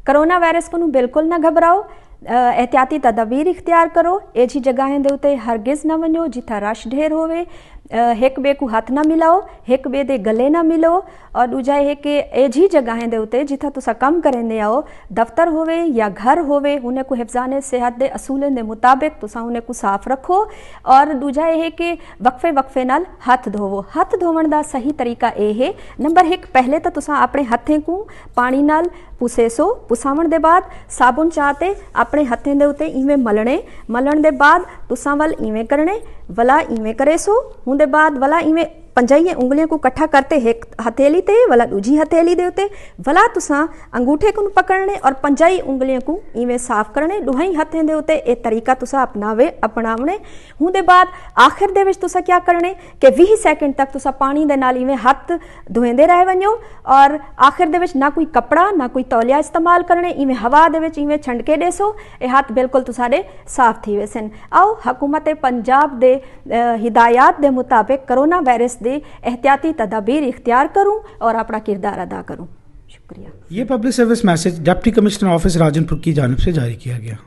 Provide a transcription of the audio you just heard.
Corona virus को बिल्कुल न घबराओ, एहतियाती तदाबीर इख्तियार करो। एजी जगहें दे उत्ते हरगिज़ न वञो जिथे रश ढेर होवे। एक बे को हथ ना मिलाओ, एक बे दे गले ना मिलो। और दूजा है कि एजी जगहें दे उत्ते जिथे तुसा कम करेंदे आओ, दफ्तर होवे या घर होवे, उन्हें को हिफ्ज़ाने सेहत दे असूलन दे मुताबिक तुसा उन्हें को साफ रखो। और दूजा है कि वक्फे वक्फे नाल हथ धोवो। हथ धोवन दा सही तरीका ये है, नंबर 1 पहले तो तुसा अपने हथें को पानी नाल पुसेसो। पुसावन दे बाद साबुन चाहते अपने हथें दे उत्ते इवें मलने। मलन दे बाद तुसा वल इवें करने, वला इवें करेसो। उनके बाद वला इवें पंजाइए उंगलियों को कट्ठा करते एक हथेली ते वला दूजी हथेली दे उते वला तुसा अंगूठे को पकड़ने और पंजाई उंगलियों को इवें साफ करने। दुहाई हथें दे उते ये तरीका तुसा अपनावने। उनके बाद आखिर दे विच तुसा क्या करने कि 20 सेकंड तक तुसा पानी दे नाल इवें हथ धोएंदे रह वञो। और आखिर दे विच ना कोई कपड़ा ना कोई तौलिया इस्तेमाल करने, इवें हवा दे विच इवें छंडके देसो। ये हाथ बिल्कुल तुसाडे साफ थी वेसन। आओ हुकूमत पंजाब दे हिदायत दे मुताबिक करोना वायरस दे एहतियाती तदाबीर इख्तियार करूं और अपना किरदार अदा करूं। शुक्रिया। ये public service message deputy commissioner office Rajanpur की जानिब से जारी किया गया।